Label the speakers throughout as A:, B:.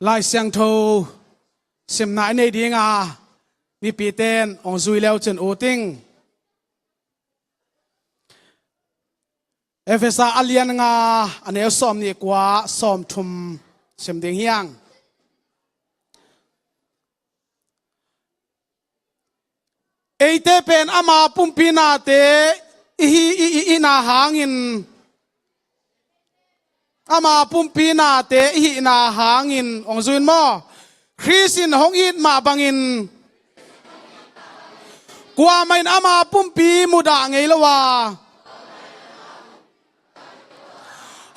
A: ลายเสียงโทเสียมนายในดีงามีปีเต้นองซุยแล้วจนโอติงเอฟเอสาอัลเลียนงาอันนี้ซ้อมนี่กว่าซ้อมทุมเสียมเดียงเฮียงเอเตเป็นอามาปุ่มปีนาเตอีนาหางินอามาปุ่มปีนาเตอีนาหางินองซุยมอคริสินหงอิดมาบังินกว่าไม่อามาปุ่มปีมุดาไงละวะ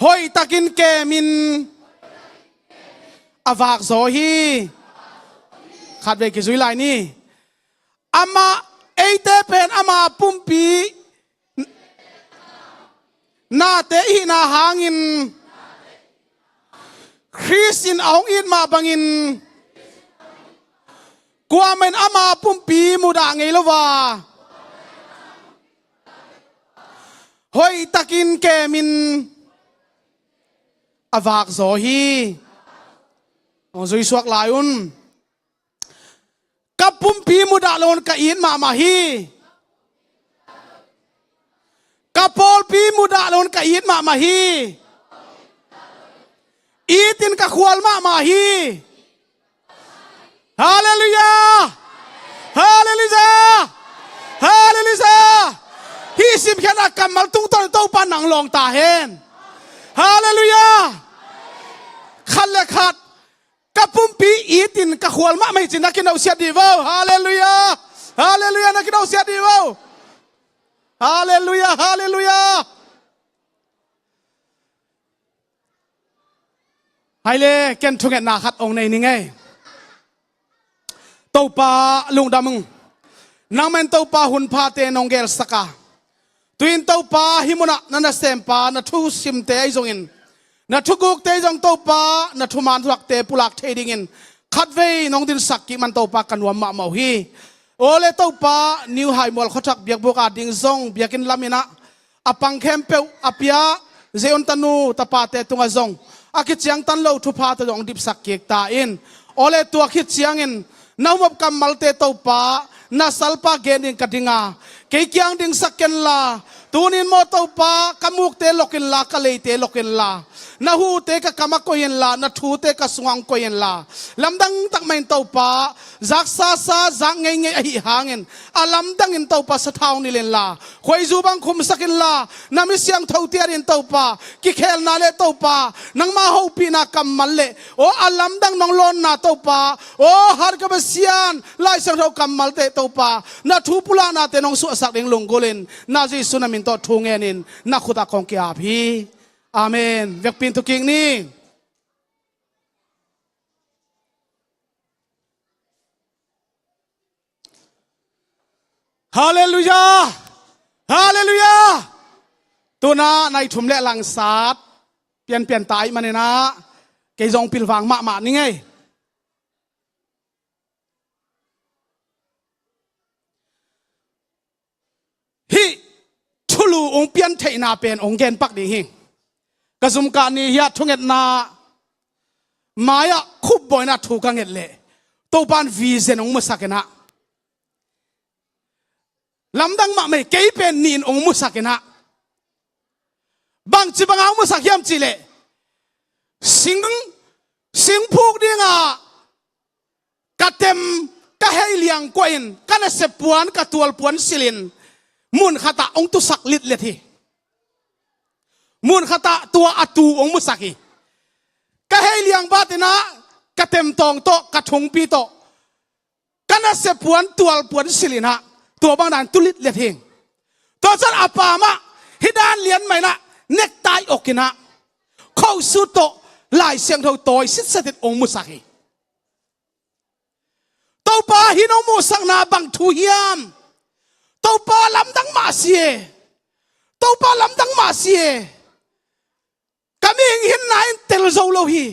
A: หอยตะกินเกมินอาวากโซฮีขัดเวกิซุยไลนี่อามาเอเตเป็นอามาปุ่มปีนาเตอีนาหางินคริสตินเอาอินมาบังินกว่ามันอามาปุ่มปีมุดาไงละวะหอยตะกินเกมินอาวากโซฮีองซุยสวกลายุนกับปุ่มปีมุดาลนกับอินมาฮีกับพอลปีมุดาลนกับอินมาฮีอีตินกับขวลมาฮีฮาเลลูยาฮาเลลูยาฮาเลลูยาฮีสิมแค่นักกำมัลตุ้งต้นโตปานังลองตาเห็นฮาเลลูยาขัดและขัดกับปุ่มปีอีตินกับขวลไม่จินนักกินเอาเสียดีว้าฮาเลลูยาฮาเลลูยานักกินเอาเสียดีว้าฮาเลลูยาฮาเลลูยาไฮเล่เกันทุกเงินนาขัดองในนี่ไงเต้าป่าลุงดำมึงนางแมนเต้าป่าหุ่นพาเตนองเกลสกาตุยนเต้าป่าหิมุนะนันเซมป่านัทุสิมเตไอจงอินนัทุกุกเตจงเต้าป่านัทุมันทุกเตปุลักเทดิงินขัดเวนองดินสักกิมันเต้าป่ากันวมมาเมาฮีโอเลเต้าป่านิวไฮมอลขจักเบียกบุกาดิงซงเบียกินลามินะอปังเข้มเปียวอเปียเจออนตันูตาปาเตตุงอซงอาคิดเสียงตันเลวทุพาตะดองดิบสักเกกตาอินโอเลตัวคิดเสียงอินนาวบกำมัลเตเต้าป่านาสัลปาเกนินกัดิงาเกี่ยงดิงสักเกนลาตูนินโมเต้าป่ากามุกเตลกินลากะเลยเตลกินลานาหูเตกะกามักโกยินลานาทูเตกะสวงโกยินลาลำดังตักไม่เต้าป่าจักซาซาจักเงยเงยอหิหางินอาลำดังอินเต้าป่าสะท้าวนิเลนลาคอยจูบังคุมสักินลานามิเสียงเท่าเตียรินเต้าป่ากิเคลนาเลเต้าป่านังมาหูปีนากำมัลเลโออาลำดังน้องลอนนาเต้าป่าโอฮาร์กะเบเซียนไล่สังเท่ากำมัลเตเต้าป่านาทูปุลานาเตน้องสุสักเดงลงโกเลนนาจิสุนามินโตทูเงนินนาขุตากองเกียพีอาเมนเวกปินทุกิงนี้ฮาเลลูยาฮาเลลูยาตัวน่าในถุมเละหลังศาสตร์เปลี่ยนตายมาเนี่ยนะเกยจงปิลวางมานี่ไงฮิทุลูองเปลี่ยนเทนาเป็นองเกนปักดีหิงกระสุมการนี้ยาทุงเอ็ดนามายะคุบบอยนาถูกังเอ็ดเล่ตัวปานวีเซนองมุสักนะลำดังมาไม่เกยเป็นนินองมุสักนะบางจีบางเอามุสักยามจีเล่สิงพูกดีงากะเต็มกะให้เลียงกวนกันเสพปวนกะตัวปวนสิลินมุนขตาองตุสักลิดเลทีมุนขตาตัวอตูองมุสักีกะให้เลียงบาตินะกะเต็มตองโตกะทงปีโตกันเสพปวนตัวปวนสิลินะตัวบางด่านตุลิดเลทีตัวฉันอาปามะฮิดานเลียนไหมนะเน็กตายอกินะเข้าสุดโตลายเสียงเท่าโตสิทธิ์เสด็จองมุสักีตัวป่าฮิโนมุสังนาบังทุยามตัวป่าลำดังมาเสียตัวป่าลำดังมาเสียกามีหินนายเตลโซโลฮี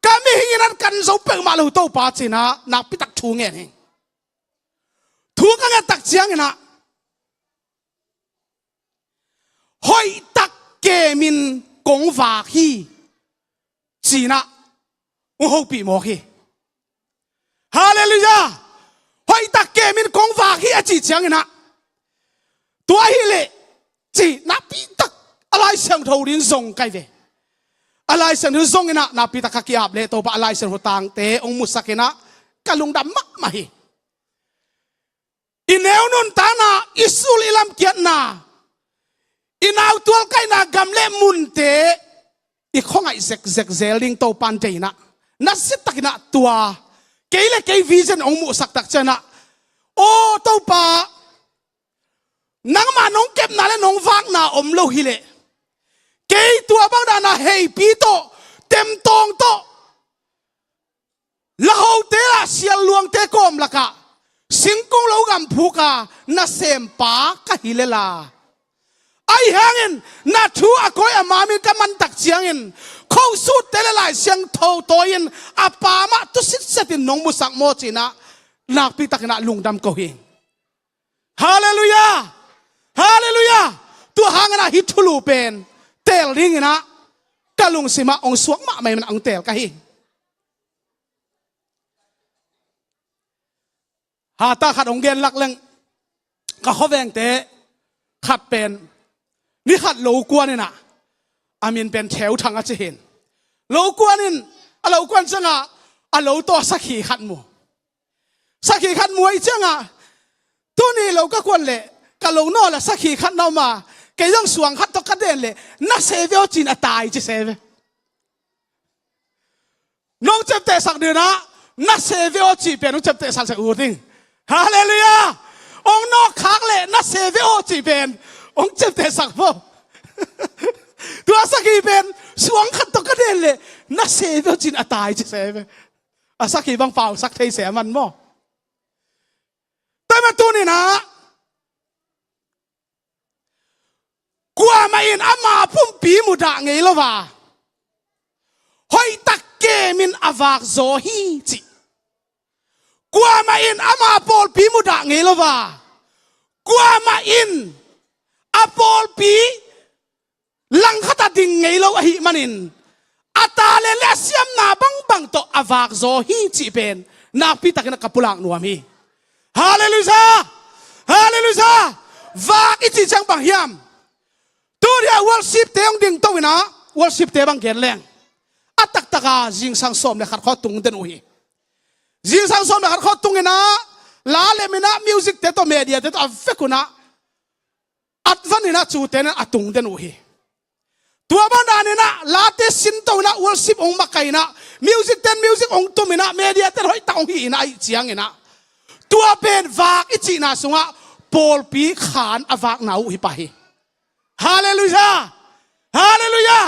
A: กามีหินนั้นกันโซเปิงมาลูตัวป่าจีน่ะนักพิทักษ์ทูเงี้ยนี่ทูกันเงี้ยตักเสียงนะหอยตักเกมินกงฝากฮีจีน่ะ hô bị mò khi hallelujah hoi ta kê min kong va khi chỉ chẳng na tua hi lệ chỉ na pi tak alai sang thâu đến zong cái về alai sang thứ zong na pi tak kia ap lệ to ba alai sang hồ tang te ông musakena kalung dam mak mahi ineu nun ta na isul ilam kiat na inau tual kai na gamle mun te i khong ai zek zeling to pan te na sit takina tua keile ke vision ong mu sak tak chana o to pa nang ma nong kep na le nong vak na om lo hi le ke tua bang da na hei pi to tem tong to la ho te la sial luang te kom la ka singkong lo gam phuka na sem pa ka hi le la ai hangin na thu akoi amami ka man tak chiangin khâu sút tele lai siang thâu toin apa ma tu sit setin nong musak mo china nak pi takna lungdam ko hi hallelujah hallelujah tu hangana hi thulu pen tel ring na kalung sima ong suak ma mai man ang tel ka hi ha ta khat ong gen lak leng ka khoweng te khat penนี่ขัดโลกวนนี่นะอามินเป็นแถวทางอาจจะเห็นโลกวนนี่โลกวนจังอ่ะโลตัวสักขีขัดมัวสักขีขัดมัวอีจังอ่ะตัวนี้เราก็ควรเลยกับโลนอละสักขีขัดเรามาแกยังสวงขัดตกกระเด็นเลยนักเสพเอาจีนตายจะเสพน้องเจ็บแต่สักเดือนนะนักเสพเอาจีเป็นน้องเจ็บแต่สักอูดิ่งฮาเลลูยาองนอกคักเลยนักเสพเอาจีเป็นองเจ็บแต่สักพ่อตัวสักกี่เป็นสวงขัดตกกระเด็นเลยนักเสพเอาจีนตายจะเสพสักกี่บางเปล่าสักเทเสียมันมั่วแต่มาตัวนี้นะกว่ามาอินอามาพุ่มปีมุดะไงล่ะวะหอยตักเกมินอาวากโซฮีจิกว่ามาอินอามาปอลปีมุดะไงล่ะวะกว่ามาอินอาปอลปีลังขัดดิ่งไงล่ะฮิมันอินอาตาเลเลเซียมนาบังโตอาวากโซฮีจิเป็นนักพิทักษ์นักกุลังนัวมีฮาเลลูยาฮาเลลูยาวากอิจิจังบังยามตัวเดียววอลชิปเตยงดิ่งตัวนะวอลชิปเตยบังเกลแรงอัตตะกาจิงสังสมเลยขัดข้อตุงเดนอุยจิงสังสมเลยขัดข้อตุงนะลาเลมินะมิวสิกเตตัวเมเดียเตตัวอัฟเฟกุนะอัดวันนี้นะจูเตนะอัตุงเดนอุยตัวบ้านนี้นะลาเตสินตัวนะวอลชิปองมาไกนะมิวสิกเตนมิวสิกองตัวมินะเมเดียเตหอยตาองฮีนะไอเจียงนะตัวเป็นวากอิจินะสงะปอลปีขานอวากนาอุยไปฮาเลลูยาฮาเลลูยา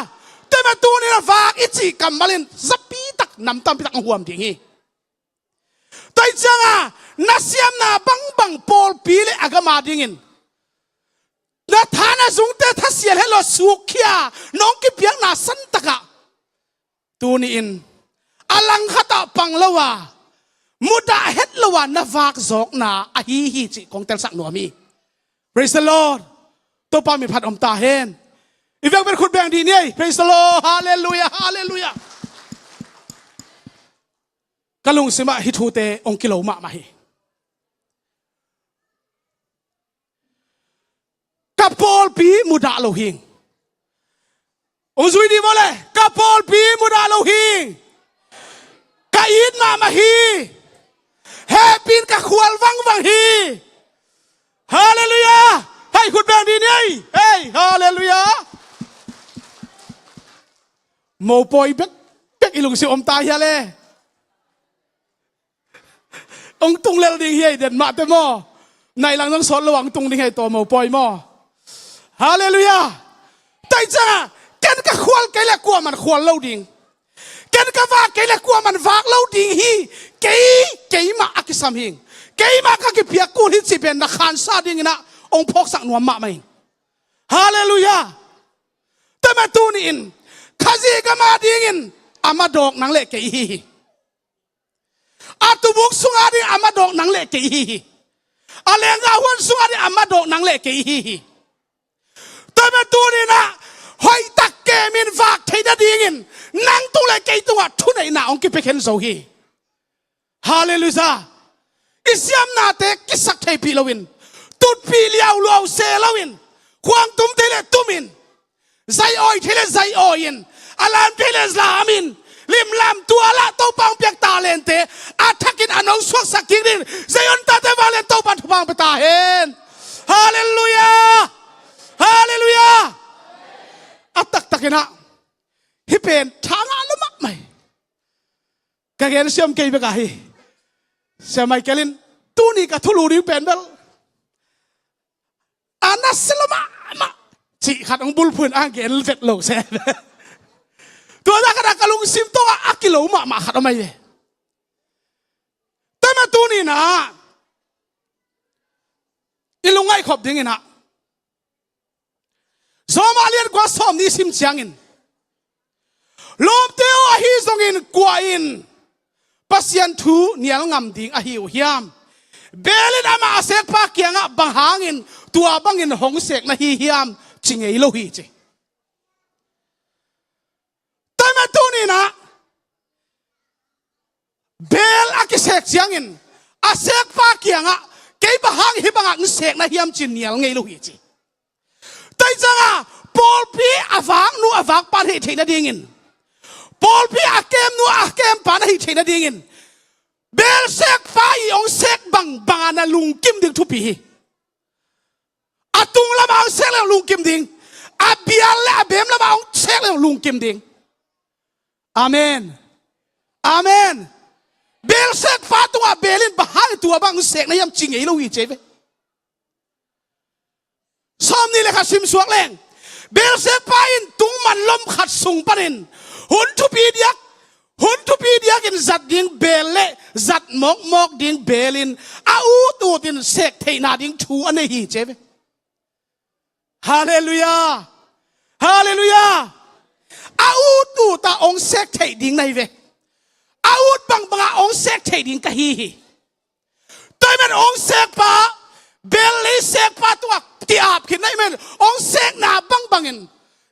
A: แต่มาตัวนี้นะฝากอิจิกัมมาลินซับปีตักนำตามปีตักหัวมดิ่งฮีแต่จังอ่ะนักเสียมนาบังปอลปีเลอากามาดิ่งินนักฐานะสูงแต่ทัศเสียให้เราสุขียน้องกิเปียงนาสันตะกะตัวนี้อินอลังขตะปังละวะมุดาเฮ็ดละวะนักฝากจอกนาอหิฮิจิของเตลสักหนัวมี Praise the Lordตัวป้ามีพัดอมตาเห็นอีเวกเป็นคุณแบงดีเนี่ย Praise the Lord ฮาเลลูยาฮาเลลูยากะลุงสิมาฮิทูเตองกิโลมาฮิกับปอลปีมุดาโลหิงองซุยดีบ่เลยกับปอลปีมุดาโลหิงกะอินมาฮีแฮปินกะควลวังฮีฮาเลลูยาให้คุณแบงดีนี่เฮ้ยฮาเลลูยาโมปอยเบ็กอีลุงสิอมตายฮะเลยองตุงเลลดิ่งเฮียเด่นมาเต็มหม้อในหลังต้องสอนระวังตุงดิ่งให้ตัวโมปอยหม้อฮาเลลูยาแต่จ้าแกนก็ควรแกเล็กกว่ามันควรเล่าดิ่งแกนก็ว่าแกเล็กกว่ามันฝากเล่าดิ่งฮีแกมาอักษรหิงแกมาก็กิเปียกูฮิตสิเป็นนักขันซาดิ่งนะองพกสักหนวมมาไหมฮาเลลูยาแต่มาตูนี่อินข้าซีก็มาดิ่งอินอามาดอกนังเล็กกี่ฮีอาตุบุกสุงอาดิอามาดอกนังเล็กกี่ฮีอาเลงกาวันสุงอาดิอามาดอกนังเล็กกี่ฮีแต่มาตูนี่นะหอยตัก เกมินฝากเทนดีงินนั่งตัวเลยเกยตัวทุนไอหน้าองค์กิไปเข็นโซฮีฮาเลลูยาอิสยามนาเตกิสักเทปีลวินตุดปีเลียวลวเซลวินควงตุ้มเทเลตุ้มินใจอ้อยเทเลใจอ้อยนอลามเทเลลามินลิมลามตัวละตัวปังเปียกตาเลนเตอาทักินอนงสวกสักกิรินใจอันตาเตวาเลนตัวปันทุบังเปตาเฮนฮาเลลูยาฮาเลลูยาอัตตักตักินะฮิเป็นทางอาลุมักไหมกะเกนเสียมเกยเบกะฮีเสียไม่เกลินตูนี่กับทุลูริเป็นเบลอานัสลมามาจีขัดองบุลพูนอ่างเกนเจ็ดโลกเซตัวนักการกลุงซิมตัวอากิโลมาขัดทำไมเนี่ยแต่มาตูนี่นะอิลุงไงขอบดิ้งนะสมาเลียนกว่าสอมนี่ซิมเชียงอินลมเตียวอาฮิซงอินกว่าอินปัสยันทูเนียลงำดิ้งอาฮิวเฮียมเบลินอามาเสกปากยังบังหางอินตัวบังอินหงเสกนะฮิเฮียมจิงเอโลฮีเจแต่มาตูนี่นะเบลอากิเสกยังอินอาเสกปากยังอะเก็บบังหางฮิบังอันเสกนะฮิยมจิงเนียลไงโลฮีเจแต่จังอะปอลพีอาฟังนูอาฟังปานให้เทนดิ้งอินปอลพีอาเกมนูอาเกมปานให้เทนดิ้งอินเบลเสกฟ้าอีองเสกบังอานาลุงกิมดึงทุปีอาตุงละมาองเสกแล้วลุงกิมดึงอาเบียลและอาเบมละมาองเสกแล้วลุงกิมดึงอาเมนอาเมนเบลเสกฟ้าตัวเบลินบ้าตัวบังเสกนะยำจริงไอ้ลูกอีเจเวซ้อมนี่เลยค่ะซิมสวกแรงเบลเสกฟ้าอินตุงมันล้มขัดสูงปนินหุ่นทุปีเดียกหุ่นทุปีเดียกินจัดดิ้งเบลเล่จัดมอกดิ้งเบลินอาอูตูดินเสกเทนาดิ้งทูอันนี้เจเวฮาเลลูยาฮาเลลูยาอาอูตูตาองเสกเทดิ้งในเวอาอูดบังองเสกเทดิ้งกะฮีตัวมันองเสกปะเบลเล่เสกปะตัวที่อาบขึ้นในมันองเสกหนาบังอิน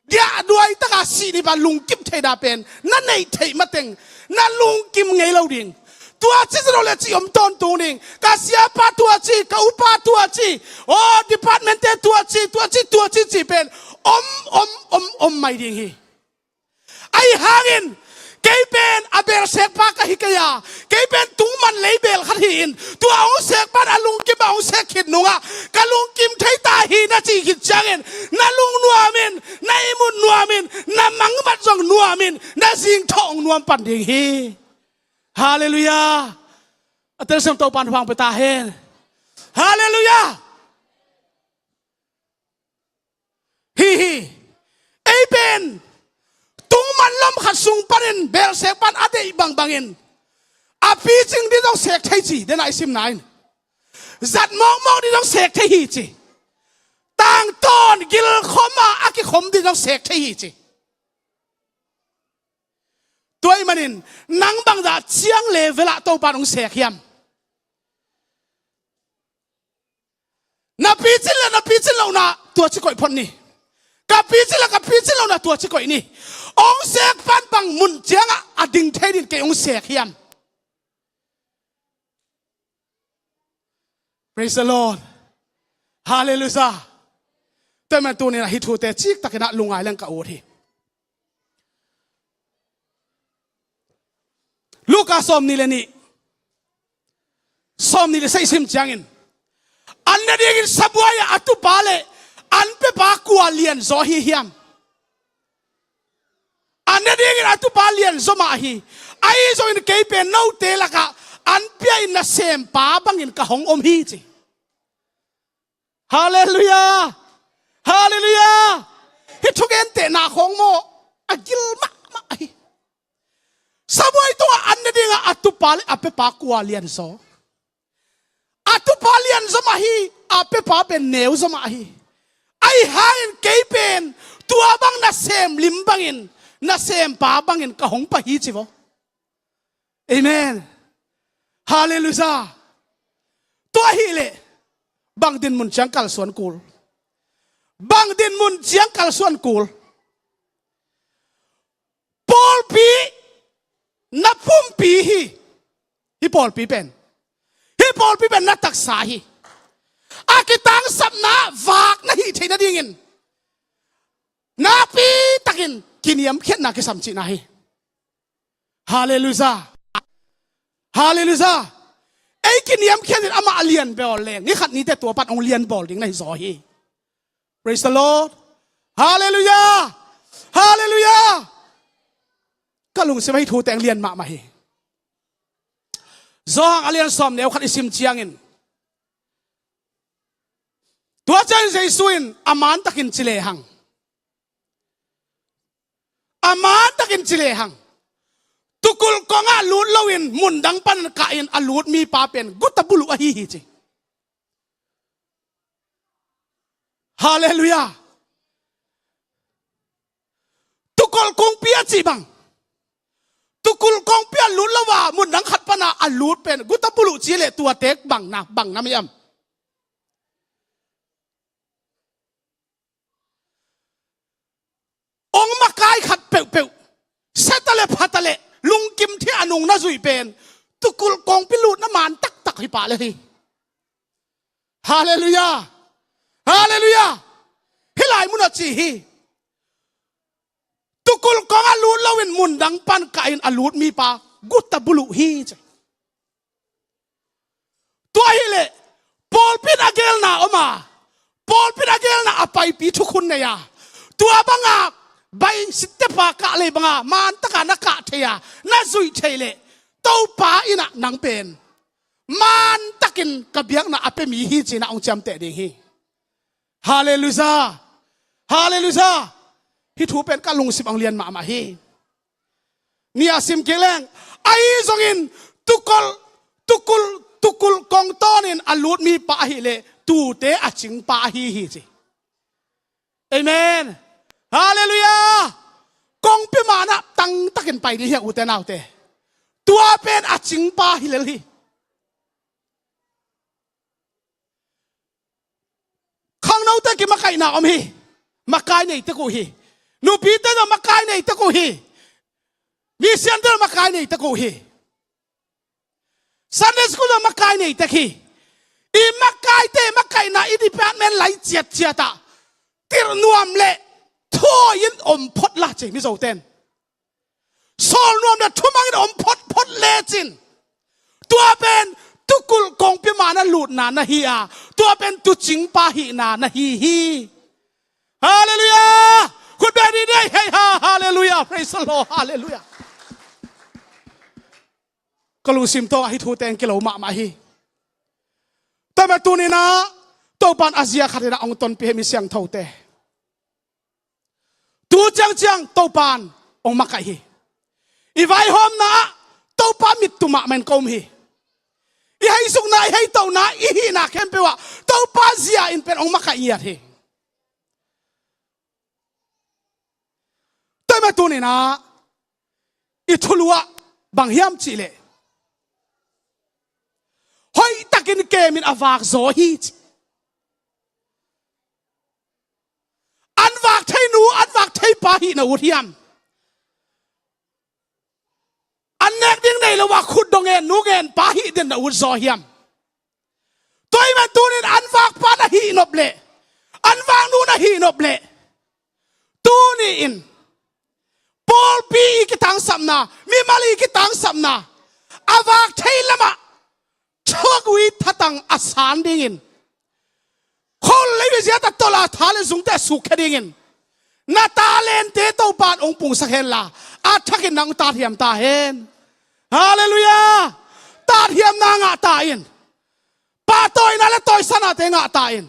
A: เดียด้วยตะกาสีนี่บาลุงกิมเทดาเป็นนั่นในเทมาเต็งนั่นลุงกิมไงเราดิ่งตัวจีจะเราเลยจีอมต้นตัวนิ่งกาเสียปาตัวจีกาอุปาตัวจีโอ้ดีพาร์ตเมนต์ตัวจีจีเป็นอมไม่ดิ่งฮีไอหางินเกยเป็นอาเบลเสกปากะฮิกยาเกยเป็นตุงมันเลเบลขัดหินตัวองเสกปานอาลุงกิมองเสกขิดนุงะกาลุงกิมไทยตาฮีนาจีขิดจังเงินนาลุงนัวมินนาอิมุนนัวมินนามังมัดจงนัวมินนาสิงทองนัวปันดิ่งฮีฮาเลลูยาอัตเตอร์เซมโตปันฟังไปตาเฮนฮาเลลูยาฮีเอเป็นตุงมันล้มขัดสูงปันเบลเสกปันอาเดยบังอินอาปีจิงที่ต้องเสกไทยจีเดนไอซิมไนน์จัดมองที่ต้องเสกไทยจีต่างต้นกิลขมาอากิขมที่ต้องเสกไทยจีตัวมันอินนังบังดาเชียงเลเวลาโตปาต้องเสกยำนับปีจินแล้วนะตัวชิคอยพนนี่กับปีจินแล้วนะตัวชิคอยนี่องเสกปันบังมุนเจียงอะดิ่งเทดินเกยองเสกยำ Praise the Lord Hallelujah แต่มันตัวนี้นะฮิทูเตจิกตะกินะลุงไงเรื่องกะโอทีลูกาสอมนี่เลยนี่สอมนี่เลยใส่ซิมจังอินอันนี้ดินสับวายอัตุปาเลอันเปปากัวเลียนโซฮีฮิมอันนี้ดินอัตุปาเลียนโซมาฮีไอโซอินเกย์เป็นโนเตละกะอันเปียอินเซมป้าบังอินกะหงอมฮีจีฮาเลลูยาฮาเลลูยาฮิทุกเอนเตนาของโมอากิลมะฮีสับวายตัวอันนี้ดินอัตุปาเลอัปเปปากัวเลียนโซอัตุปาเลียนโซมาฮีอัปเปปาเป็นเนวโซมาฮีไอหาอินเกย์เป็นตัวบังนาเซมลิมบังอินนาเซมป้าบังอินกะหงปะฮีจิโวเอเมนฮาเลลูยาตัวฮีเลบังดินมุนเจียงกัลส่วนกูลบังดินมุนเจียงกัลส่วนกูล ปีนับพุ่มปีฮิปอลปีเป็นฮิปอลปีเป็นนักตักษาฮิอากิตังสับนาฝากนะฮิเทนดิ่งนาปีตักินกินยมเข็นนักสัมจินะฮิฮาเลลูยาฮาเลลูยาไอ้กินยมเข็นอามาเลียนบอลแรงนี่ขัดนี้แต่ตัวปัดองเลียนบอลดิ่งในซอฮี praise the Lord ฮาเลลูยาฮาเลลูยาก็ลุงเสไม่ถูแต่งเลียนมาฮิซองอเลียนซอมเนี่ยขัดอิสิมเชียงินตัวเจ้าเจสุอินอามันตักินจิเลหังอามันตักินจิเลหังตุกุลกงอาลูดลวินมุนดังปันกาอินอาลูดมีปาเป็นกุตบุลุอหิฮิจิฮาเลลูยาตุกุลกงเปียจิบังตุกุลกงเปียลูดละว่ามุนดังขัดปนาอาลูดเป็นกุตบุลุจิเลตัวเต็กบังนะไม่ยำองมากายขัดเปลวเซตเลพัตเลลุงกิมที่อนุงน่าจุยเป็นตุกุลกองพิลูดน้ำมันตักให้ป่าเลยฮาเลลูยาฮาเลลูยาฮิลายมุนจีฮีตุกุลกองอาลูดลาวินมุนดังปันกายอาลูดมีป่ากุตบุลุฮีจตัวฮิเลปอลปิดอาเกลนาออกมาปอลปิดอาเกลนาอภัยปีทุกคนเนี่ยตัวบังอาใบสิทธิภากะเลยบังอามันตะการนักกะเทียน่าสุยเทเลเต้าป่าอินะนังเป็นมันตะกินกระเบียงน่ะอเปมีฮีจีน่ะองจำเตะดีฮีฮาเลลูยาฮาเลลูยาฮิทูเป็นกะลุงสิบอังเลียนมาฮีนี่อาซิมเกลงไอ้ซงอินตุกุลกองต้อนินอาลูดมีป่าฮีเลตูเตอจิงป่าฮีจีเอเมนฮาเลลูยากองพิมานะตั้งตักินไปดิเฮียอุเตนเอาเตตัวเป็นอาจิงปาฮิเลลีข้างนอกตะกิมาไก่นาอมฮีมาไก่ในตะกูฮีนูปีเตอร์มาไก่ในตะกูฮีมีเซียนเตอร์มาไก่ในตะกูฮีซันเดย์สกูลมาไก่ในตะกีอีมาไก่เตมาไก่นาอีดิพาร์ตเมนต์ไหลเจียตาติรนวมเละทั่วยินอมพดละจิมิโซเตนโซลนวมเดทั่วมังยินอมพดเลจินตัวเป็นตุกุลกงพิมานะหลุดนานะฮีอาตัวเป็นตุจิงปาฮีนานะฮีฮาเลลูยาคุณเบดีได้เฮ้ยฮาเลลูยา praise the Lord ฮาเลลูยาก็ลุงซิมโตให้ทูเตงกิโลมาฮีแต่แม่ตัวนี้นะตัวปานอาเซียขัดนะองตนเปียมีเสียงเท่าเตตัวจังตัวปานองมาไก่ฮีอีไวหอมนะตัวปานมิดตุมาเมนกอมฮีอีให้สุกนะอีให้ตัวนะอีฮีนะเข้มเปว่าตัวปานเสียอินเป็นองมาไก่ยีฮีแต่แม่ตัวนี้นะอีทุลัวบางเฮียมจีเลเฮ้ยตะกินเกมินอวากโซฮีอันวากไทนูอันวากไทปาหินะอุทิยมอันเนกดิ้งในละว่าขุดดงเงินนูเงินปาหิเดินนะอุซอฮิยมตัวมันตัวนี้อันวากปานะหินบเละอันวากนูนะหินบเละตัวนี้อินปอลปีกิตังสัมนามีมาลีกิตังสัมนาอวากไทละมาชั่วกุยทัตังอาสานดิ้งินคนเลยวิเศษตลาดทาเลสุงแต่สุขดิ่งินนาตาเลนเตโตปานองปุงสักเฮลาอาทักินนางตาเทียมตาเฮนฮาเลลูยาตาเทียมนางตาอินปาตอยนั่นและตอยสนาเตงตาอิน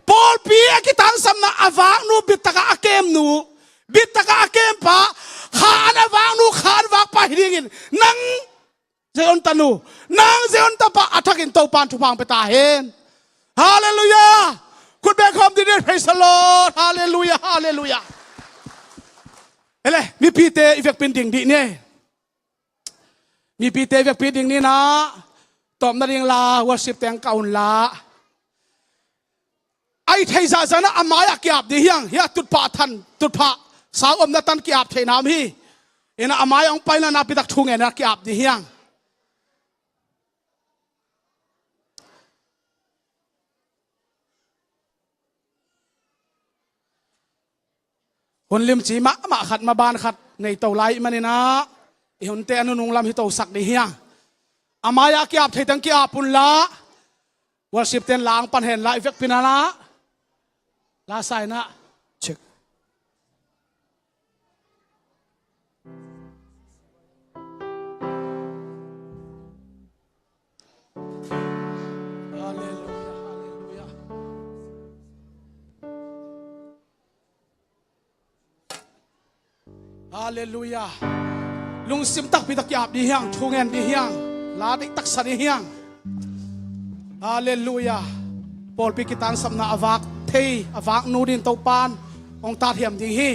A: ปอลปีกิตังสัมนาอวากนูบิดตะกะอาเกมนูบิดตะกะอาเกมปะขานอวากนูขานวากไปดิ่งินนังเจอนตานูนางเจอนตาปะอาทักินโตปานทุพังไปตาเฮนฮาเลลูยาคุณแบงคอมดีเดย์เพรสโลดฮาเลลูยาฮาเลลูยาเฮ้ยมีพีเตอีเวกเป็นดิ่งดีเนี่ยมีพีเตอีเวกเป็นดิ่งนี่นะตอบนาดิ่งลาวอร์ชิปแตงเก่าละไอ้ไทยศาสนาอามายกิอาบดีเฮียงเฮียตุดปะทันตุดปะสาวอมนาตันกิอาบไทยน้ำฮี ina amay ang pay na napitak thungen na kiap di hiang hun lim chi ma khat ma ban khat nei to lai manina i hun te anu nung lam hi to sak di hiang amaya kiap thaitang kiap pun la worship ten lang pan hen la vek pinana la sai na check Hallelujah. Lung sim tak pitak yap di hiang, thungen di hiang, la dik tak sa di hiang. Hallelujah. Paul pi kitang sam na avak thei, avak nu din tau pan, ong ta thiam ding hi.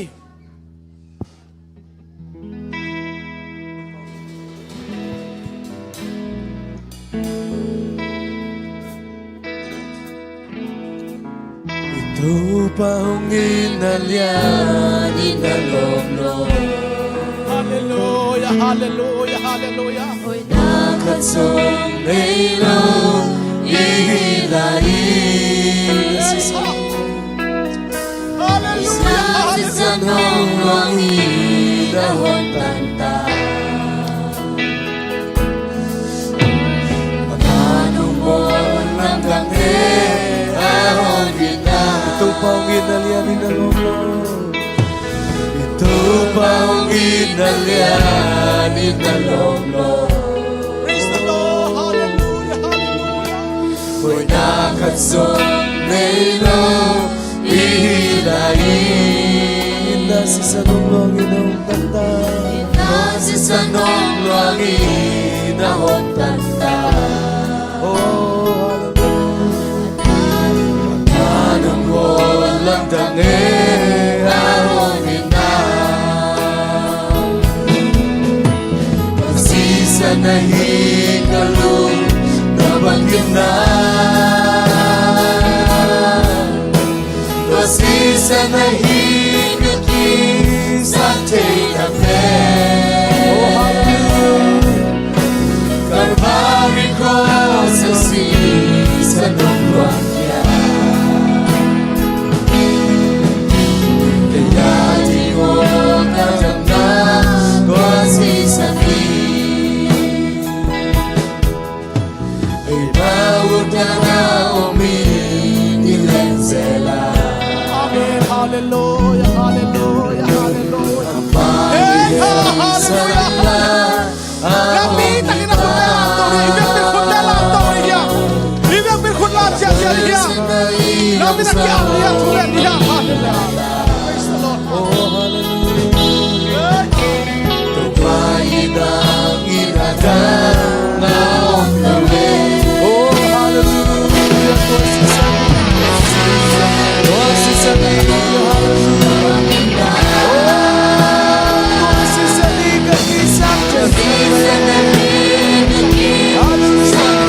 B: Ito pa hong inalyan, inalomlom.
A: Hallelujah, hallelujah, hallelujah.
B: Hoy nakatsong mayroong ihilain.
A: Hallelujah,
B: Sa nong wangin dahon tanta. Magkanong mo ng kanghe, ahon kita. Ito pa hong inalyan, inalomlom. Ito pa hong inalyan, inalomlom.
A: praise the Lord. Hallelujah, hallelujah.
B: Hoy nakatsong mayroong ihilain. Nasa sanong langit ang tanda. Nasa sanong langit ang tanda. Oh, anong walang tangi ahon ina. Magsisa na hikalong nabanggit na. Magsisa na hikaki sa tinape. Oh, hallelujah. Kalbari ko sa sisa ng wangya. Kaya di mo katamnan ko sisa ni. Ay bawag na na umiilan sila.
A: Amen, hallelujah, hallelujah, hallelujah. Hey, hallelujah. Kami tangin ako na lang to niya. Ibig bin khut la siya niya. Kami nakiap niya tulen niya. Hallelujah. Praise the Lord.
B: Oh, hallelujah. Tupayin ang ilagang naong gawin. Oh, hallelujah. Si Sanito, hallelujah. Oh, si Sanito, isang hallelujah.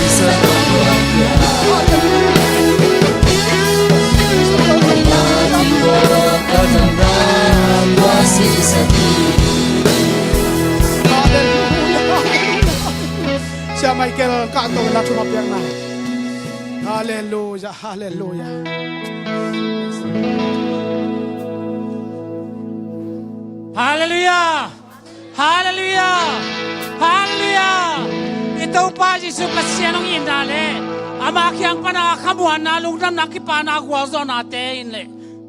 B: sa pamilya. Matibo katandaan wasig sa
A: Siya Michael Kato na tumapiyang na. Hallelujah, hallelujah.
C: Hallelujah! Hallelujah! Hallelujah! Ito pa Yesus kasi anong indale. Amaki ang panakamuhan na lungdam na kipanagwazo natin.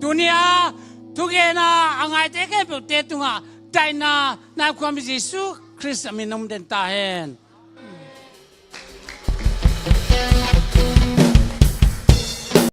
C: Dunia, tugena ang ay teke pute tunga tayo na kwami Yesus Christ aminom den tahen.